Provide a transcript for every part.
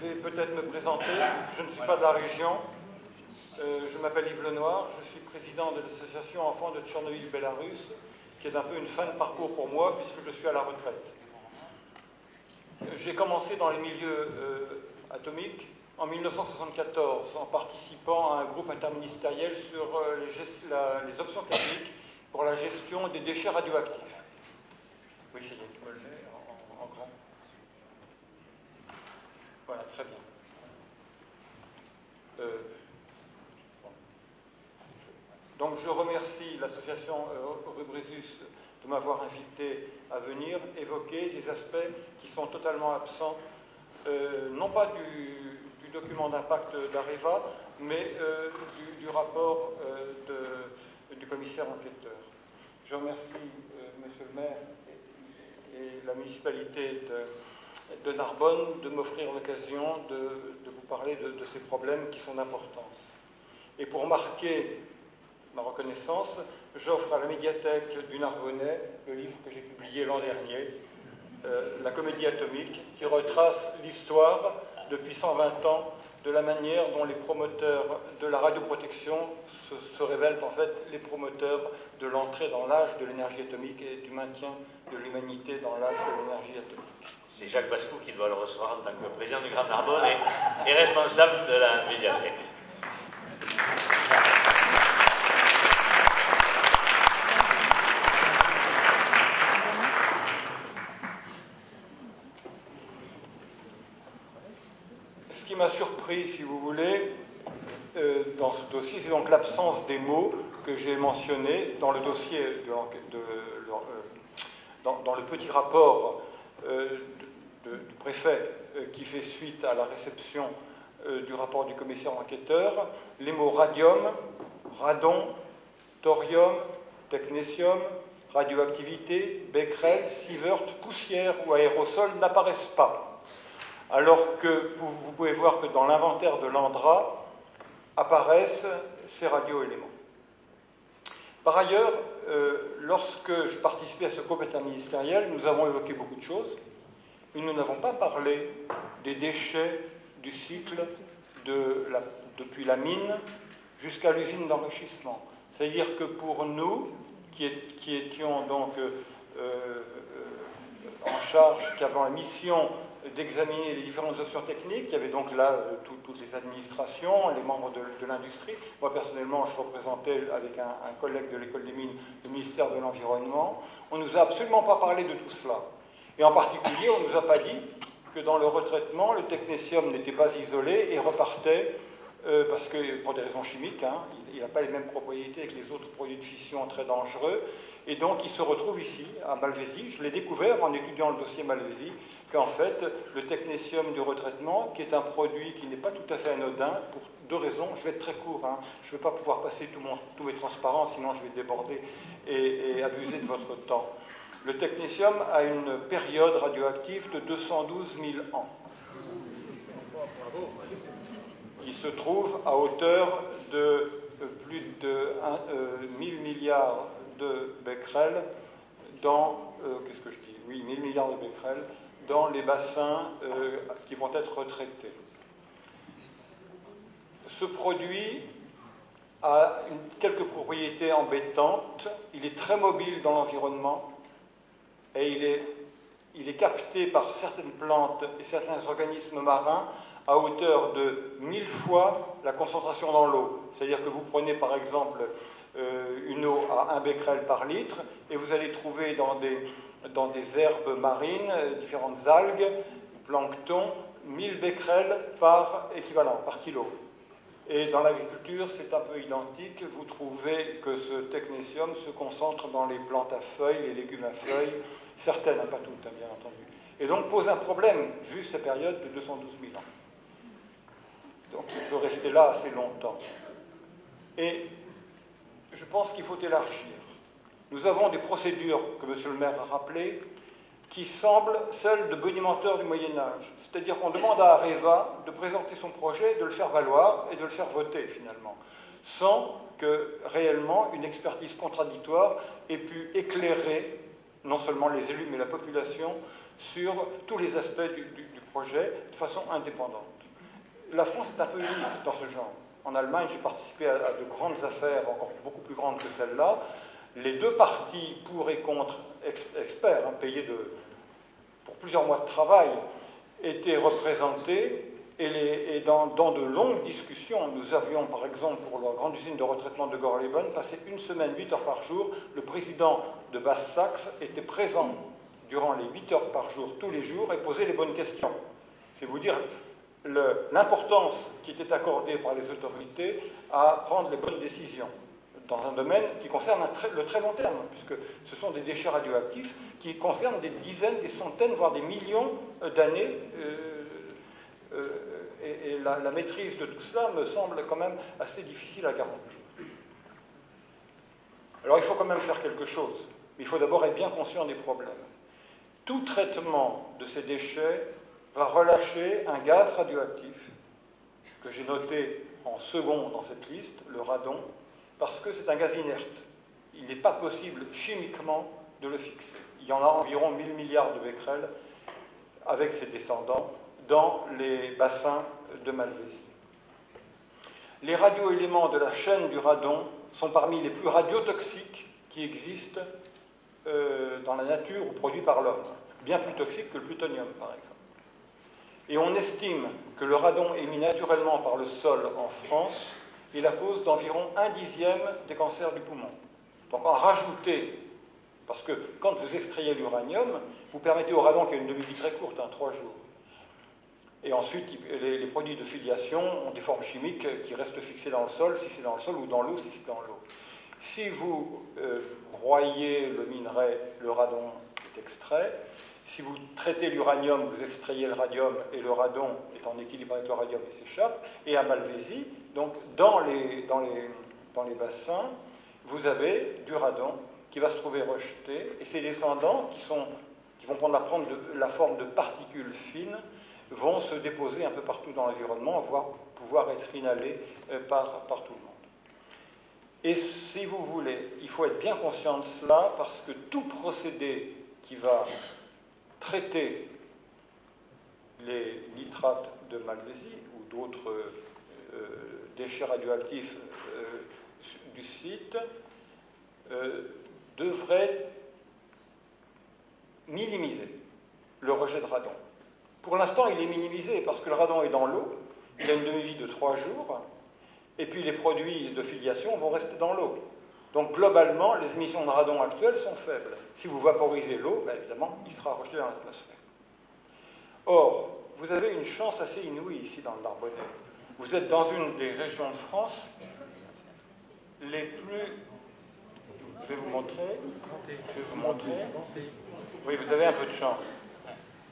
vais peut-être me présenter. Je ne suis pas de la région. Je m'appelle Yves Lenoir. Je suis président de l'association Enfants de Tchernobyl-Bélarus, qui est un peu une fin de parcours pour moi, puisque je suis à la retraite. J'ai commencé dans les milieux atomiques en 1974, en participant à un groupe interministériel sur les options techniques pour la gestion des déchets radioactifs. Oui, c'est bien, tu me le mets en grand. Voilà, très bien. Donc je remercie l'association Rubresus de m'avoir invité à venir évoquer des aspects qui sont totalement absents, non pas du document d'impact d'Areva, mais du rapport du commissaire enquêteur. Je remercie Monsieur le maire et la municipalité de Narbonne de m'offrir l'occasion de vous parler de ces problèmes qui sont d'importance. Et pour marquer ma reconnaissance, j'offre à la médiathèque du Narbonnais le livre que j'ai publié l'an dernier, La comédie atomique, qui retrace l'histoire depuis 120 ans de la manière dont les promoteurs de la radioprotection se révèlent en fait les promoteurs de l'entrée dans l'âge de l'énergie atomique et du maintien de l'humanité dans l'âge de l'énergie atomique. C'est Jacques Bascou qui doit le recevoir en tant que président du Grand Narbonne et responsable de la médiathèque. Ce qui m'a surpris, si vous voulez, dans ce dossier, c'est donc l'absence des mots que j'ai mentionnés dans le dossier, dans le petit rapport du préfet qui fait suite à la réception du rapport du commissaire enquêteur, les mots radium, radon, thorium, technétium, radioactivité, becquerel, sievert, poussière ou aérosol n'apparaissent pas. Alors que vous pouvez voir que dans l'inventaire de l'ANDRA apparaissent ces radioéléments. Par ailleurs, lorsque je participais à ce groupe interministériel, nous avons évoqué beaucoup de choses, mais nous n'avons pas parlé des déchets du cycle depuis la mine jusqu'à l'usine d'enrichissement. C'est-à-dire que pour nous, qui étions donc en charge, qui avons la mission d'examiner les différentes options techniques. Il y avait donc là toutes les administrations, les membres de l'industrie. Moi, personnellement, je représentais avec un collègue de l'école des mines le ministère de l'Environnement. On ne nous a absolument pas parlé de tout cela. Et en particulier, on ne nous a pas dit que dans le retraitement, le technétium n'était pas isolé et repartait, parce que pour des raisons chimiques, hein, il n'a pas les mêmes propriétés que les autres produits de fission très dangereux. Et donc, il se retrouve ici, à Malvézy. Je l'ai découvert en étudiant le dossier Malvézy, qu'en fait, le technétium du retraitement, qui est un produit qui n'est pas tout à fait anodin, pour deux raisons. Je vais être très court, hein. Je ne vais pas pouvoir passer tous mes transparents, sinon je vais déborder et abuser de votre temps. Le technétium a une période radioactive de 212 000 ans. Il se trouve à hauteur de plus de 1000 milliards de becquerel dans, qu'est-ce que je dis ? Oui, 1000 milliards de becquerel dans les bassins qui vont être retraités. Ce produit a quelques propriétés embêtantes. Il est très mobile dans l'environnement et il est capté par certaines plantes et certains organismes marins à hauteur de 1000 fois la concentration dans l'eau. C'est-à-dire que vous prenez par exemple une eau à 1 becquerel par litre et vous allez trouver dans des herbes marines, différentes algues, plancton, 1000 becquerels par équivalent, par kilo. Et dans l'agriculture, c'est un peu identique. Vous trouvez que ce technétium se concentre dans les plantes à feuilles, les légumes à feuilles, certaines, pas toutes, bien entendu. Et donc pose un problème, vu ces périodes de 212 000 ans. Donc il peut rester là assez longtemps. Et je pense qu'il faut élargir. Nous avons des procédures, que M. le maire a rappelées, qui semblent celles de bonimenteurs du Moyen-Âge. C'est-à-dire qu'on demande à Areva de présenter son projet, de le faire valoir et de le faire voter, finalement, sans que, réellement, une expertise contradictoire ait pu éclairer, non seulement les élus, mais la population, sur tous les aspects du projet, de façon indépendante. La France est un peu unique dans ce genre. En Allemagne, j'ai participé à de grandes affaires, encore beaucoup plus grandes que celle-là. Les deux partis, pour et contre, experts, payés pour plusieurs mois de travail, étaient représentés. Et dans de longues discussions, nous avions, par exemple, pour la grande usine de retraitement de Gorleben, passé une semaine, 8 heures par jour. Le président de Basse-Saxe était présent durant les 8 heures par jour, tous les jours, et posait les bonnes questions. C'est vous dire l'importance qui était accordée par les autorités à prendre les bonnes décisions dans un domaine qui concerne le très long terme, puisque ce sont des déchets radioactifs qui concernent des dizaines, des centaines, voire des millions d'années. Et la maîtrise de tout cela me semble quand même assez difficile à garantir. Alors il faut quand même faire quelque chose, mais il faut d'abord être bien conscient des problèmes. Tout traitement de ces déchets va relâcher un gaz radioactif que j'ai noté en second dans cette liste, le radon, parce que c'est un gaz inerte. Il n'est pas possible chimiquement de le fixer. Il y en a environ 1000 milliards de becquerels avec ses descendants dans les bassins de Malvézie. Les radioéléments de la chaîne du radon sont parmi les plus radiotoxiques qui existent dans la nature ou produits par l'homme, bien plus toxiques que le plutonium, par exemple. Et on estime que le radon émis naturellement par le sol en France est la cause d'environ 1/10 des cancers du poumon. Donc en rajouter, parce que quand vous extrayez l'uranium, vous permettez au radon, qui a une demi-vie très courte, 3 jours. Et ensuite, les produits de filiation ont des formes chimiques qui restent fixées dans le sol, si c'est dans le sol, ou dans l'eau, si c'est dans l'eau. Si vous broyez le minerai, le radon est extrait. Si vous traitez l'uranium, vous extrayez le radium, et le radon est en équilibre avec le radium et s'échappe. Et à Malvézie, donc dans les bassins, vous avez du radon qui va se trouver rejeté, et ses descendants, qui vont prendre la forme de particules fines, vont se déposer un peu partout dans l'environnement, voire pouvoir être inhalés par tout le monde. Et si vous voulez, il faut être bien conscient de cela, parce que tout procédé qui va traiter les nitrates de Malvézie ou d'autres déchets radioactifs du site devrait minimiser le rejet de radon. Pour l'instant, il est minimisé parce que le radon est dans l'eau, il a une demi-vie de 3 jours, et puis les produits de filiation vont rester dans l'eau. Donc globalement, les émissions de radon actuelles sont faibles. Si vous vaporisez l'eau, ben, évidemment, il sera rejeté dans l'atmosphère. Or, vous avez une chance assez inouïe ici dans le Narbonnais. Vous êtes dans une des régions de France les plus... Je vais vous montrer. Oui, vous avez un peu de chance.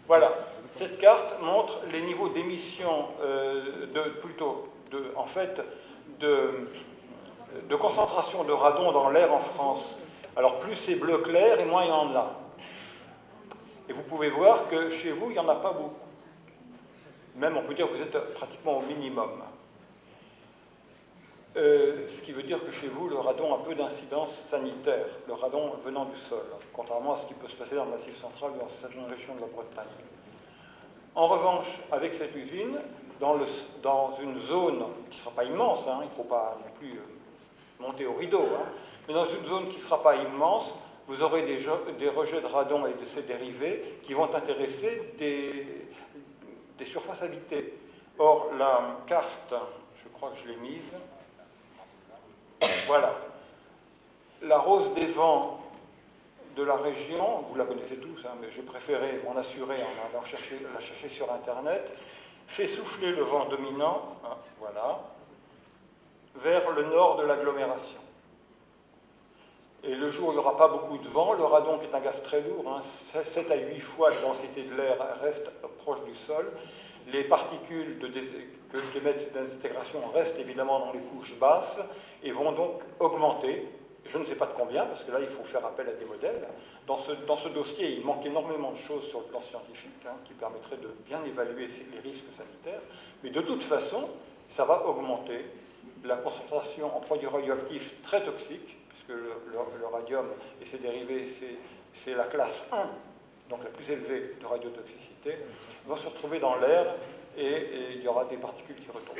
Voilà. Cette carte montre les niveaux d'émissions, de concentration de radon dans l'air en France. Alors plus c'est bleu clair et moins il y en a. Et vous pouvez voir que chez vous, il n'y en a pas beaucoup. Même on peut dire que vous êtes pratiquement au minimum. Ce qui veut dire que chez vous, le radon a peu d'incidence sanitaire, le radon venant du sol, contrairement à ce qui peut se passer dans le Massif central ou dans certaines régions de la Bretagne. En revanche, avec cette usine, dans une zone qui ne sera pas immense, il ne faut pas non plus monter au rideau, mais dans une zone qui ne sera pas immense, vous aurez des rejets de radon et de ses dérivés qui vont intéresser des surfaces habitées. Or, la carte, je crois que je l'ai mise, voilà. La rose des vents de la région, vous la connaissez tous, mais j'ai préféré m'en assurer en allant la chercher sur Internet, fait souffler le vent dominant, voilà, vers le nord de l'agglomération. Et le jour où il n'y aura pas beaucoup de vent, le radon, qui est un gaz très lourd, 7 à 8 fois la densité de l'air, reste proche du sol. Les particules qu'émettent ces désintégrations restent évidemment dans les couches basses et vont donc augmenter. Je ne sais pas de combien, parce que là, il faut faire appel à des modèles. Dans ce dossier, il manque énormément de choses sur le plan scientifique qui permettraient de bien évaluer les risques sanitaires. Mais de toute façon, ça va augmenter la concentration en produits radioactifs très toxiques, puisque le radium et ses dérivés, c'est la classe 1, donc la plus élevée de radiotoxicité, vont se retrouver dans l'air et il y aura des particules qui retombent.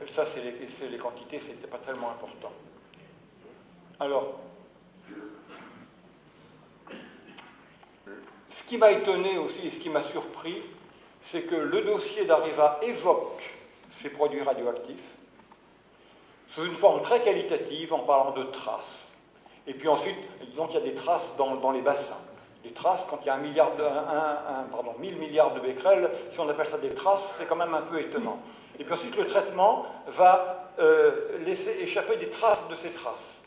Ça, c'est les quantités, c'était pas tellement important. Alors, ce qui m'a étonné aussi et ce qui m'a surpris, c'est que le dossier d'Areva évoque ces produits radioactifs sous une forme très qualitative en parlant de traces. Et puis ensuite, disons qu'il y a des traces dans les bassins. Des traces, quand il y a 1000 milliards de becquerels, si on appelle ça des traces, c'est quand même un peu étonnant. Et puis ensuite, le traitement va laisser échapper des traces de ces traces.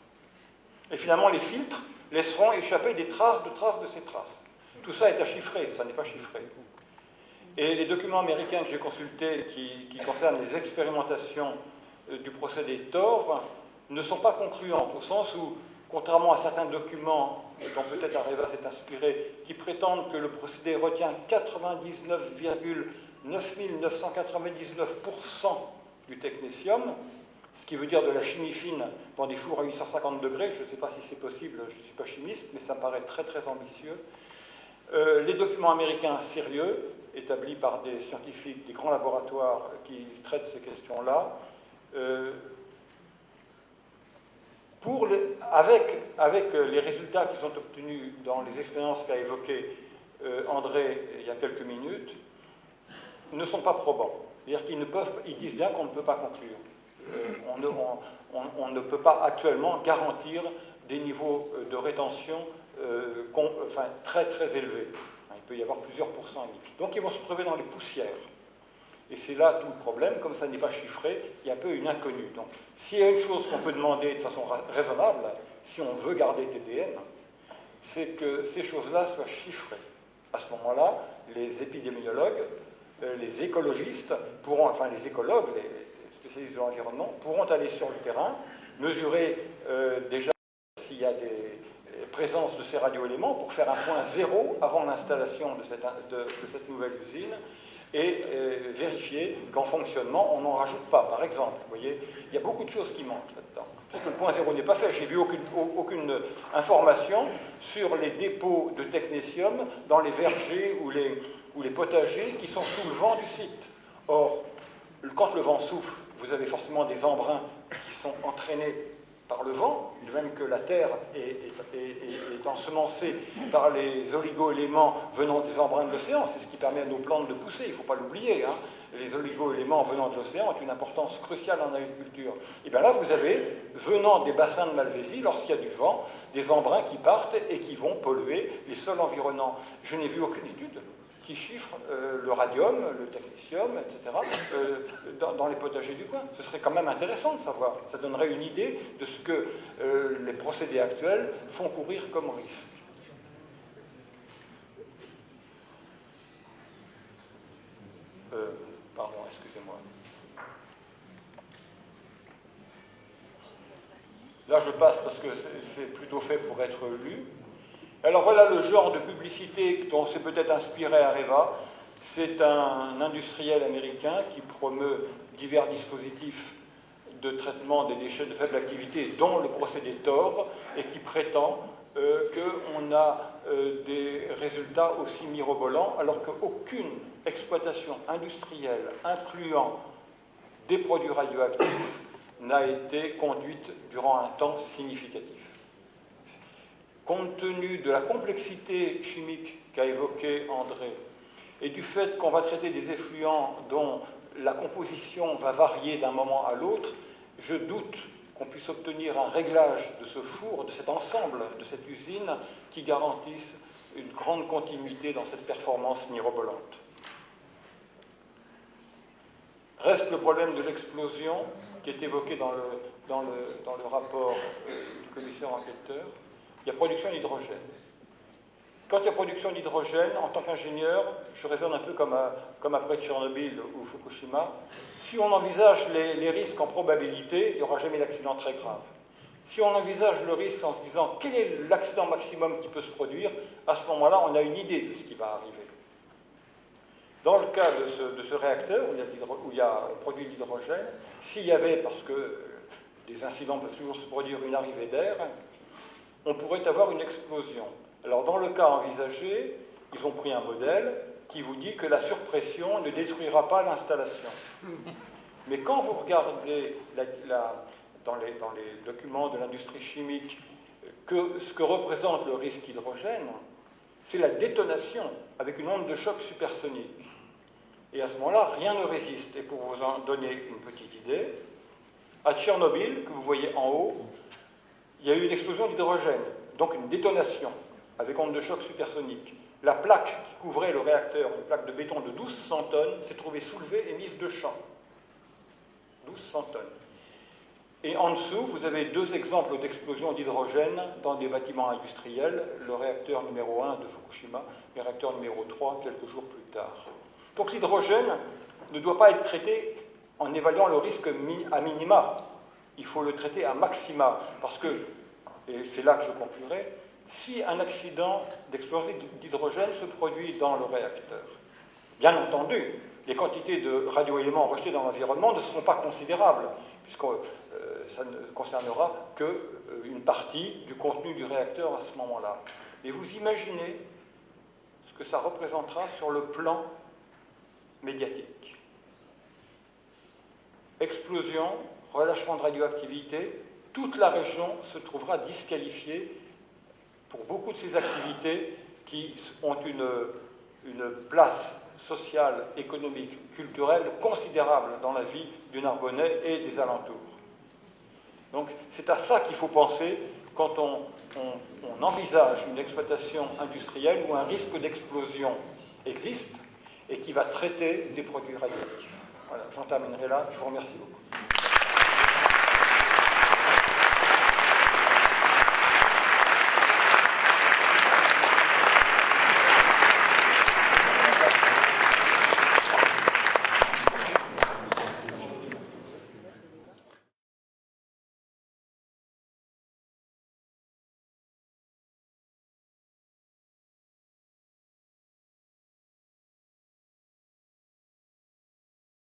Et finalement, les filtres laisseront échapper des traces de ces traces. Tout ça est à chiffrer, ça n'est pas chiffré. Et les documents américains que j'ai consultés qui concernent les expérimentations du procédé TOR ne sont pas concluantes, au sens où, contrairement à certains documents dont peut-être Areva s'est inspiré, qui prétendent que le procédé retient 99,9999% du technétium, ce qui veut dire de la chimie fine dans des fours à 850 degrés, je ne sais pas si c'est possible, je ne suis pas chimiste, mais ça me paraît très très ambitieux. Les documents américains sérieux, établis par des scientifiques, des grands laboratoires qui traitent ces questions-là, avec les résultats qui sont obtenus dans les expériences qu'a évoquées André il y a quelques minutes, ne sont pas probants. C'est-à-dire qu'ils disent bien qu'on ne peut pas conclure. On ne peut pas actuellement garantir des niveaux de rétention très très élevés. Il peut y avoir plusieurs pourcents et demi. Donc ils vont se trouver dans les poussières. Et c'est là tout le problème, comme ça n'est pas chiffré, il y a un peu une inconnue. Donc s'il y a une chose qu'on peut demander de façon raisonnable, si on veut garder TDN, c'est que ces choses-là soient chiffrées. À ce moment-là, les épidémiologues, les écologistes pourront, enfin les écologues, les spécialistes de l'environnement, pourront aller sur le terrain, mesurer déjà s'il y a des présences de ces radioéléments pour faire un point zéro avant l'installation de cette nouvelle usine et vérifier qu'en fonctionnement, on n'en rajoute pas. Par exemple, vous voyez, il y a beaucoup de choses qui manquent là-dedans, puisque le point zéro n'est pas fait. J'ai vu aucune information sur les dépôts de technétium dans les vergers ou les potagers qui sont sous le vent du site. Or, quand le vent souffle, vous avez forcément des embruns qui sont entraînés par le vent, de même que la Terre est ensemencée par les oligo-éléments venant des embruns de l'océan. C'est ce qui permet à nos plantes de pousser, il ne faut pas l'oublier. Hein. Les oligo-éléments venant de l'océan ont une importance cruciale en agriculture. Et bien là, vous avez, venant des bassins de Malvésie, lorsqu'il y a du vent, des embruns qui partent et qui vont polluer les sols environnants. Je n'ai vu aucune étude qui chiffre le radium, le technétium, etc., dans les potagers du coin. Ce serait quand même intéressant de savoir. Ça donnerait une idée de ce que les procédés actuels font courir comme risque. Pardon, excusez-moi. Là, je passe parce que c'est plutôt fait pour être lu. Alors voilà le genre de publicité dont s'est peut-être inspiré Areva. C'est un industriel américain qui promeut divers dispositifs de traitement des déchets de faible activité, dont le procédé TOR, et qui prétend qu'on a des résultats aussi mirobolants, alors qu'aucune exploitation industrielle incluant des produits radioactifs n'a été conduite durant un temps significatif. Compte tenu de la complexité chimique qu'a évoqué André et du fait qu'on va traiter des effluents dont la composition va varier d'un moment à l'autre, je doute qu'on puisse obtenir un réglage de ce four, de cet ensemble, de cette usine, qui garantisse une grande continuité dans cette performance mirobolante. Reste le problème de l'explosion qui est évoqué dans le rapport du commissaire enquêteur. Il y a production d'hydrogène. Quand il y a production d'hydrogène, en tant qu'ingénieur, je raisonne un peu comme après Tchernobyl ou Fukushima. Si on envisage les risques en probabilité, il n'y aura jamais d'accident très grave. Si on envisage le risque en se disant quel est l'accident maximum qui peut se produire, à ce moment-là, on a une idée de ce qui va arriver. Dans le cas de ce réacteur où il y a produit de l'hydrogène, s'il y avait, parce que des incidents peuvent toujours se produire, une arrivée d'air, on pourrait avoir une explosion. Alors, dans le cas envisagé, ils ont pris un modèle qui vous dit que la surpression ne détruira pas l'installation. Mais quand vous regardez dans les documents de l'industrie chimique ce que représente le risque hydrogène, c'est la détonation avec une onde de choc supersonique. Et à ce moment-là, rien ne résiste. Et pour vous en donner une petite idée, à Tchernobyl, que vous voyez en haut, il y a eu une explosion d'hydrogène, donc une détonation avec onde de choc supersonique. La plaque qui couvrait le réacteur, une plaque de béton de 1200 tonnes, s'est trouvée soulevée et mise de champ. 1200 tonnes. Et en dessous, vous avez deux exemples d'explosion d'hydrogène dans des bâtiments industriels, le réacteur numéro 1 de Fukushima et le réacteur numéro 3 quelques jours plus tard. Donc l'hydrogène ne doit pas être traité en évaluant le risque à minima. Il faut le traiter à maxima, parce que, et c'est là que je conclurai, si un accident d'explosion d'hydrogène se produit dans le réacteur, bien entendu, les quantités de radioéléments rejetés dans l'environnement ne seront pas considérables, puisque ça ne concernera qu'une partie du contenu du réacteur à ce moment-là. Et vous imaginez ce que ça représentera sur le plan médiatique. Explosion, relâchement de radioactivité, toute la région se trouvera disqualifiée pour beaucoup de ces activités qui ont une place sociale, économique, culturelle considérable dans la vie du Narbonnais et des alentours. Donc c'est à ça qu'il faut penser quand on envisage une exploitation industrielle où un risque d'explosion existe et qui va traiter des produits radioactifs. Voilà, j'en terminerai là. Je vous remercie beaucoup.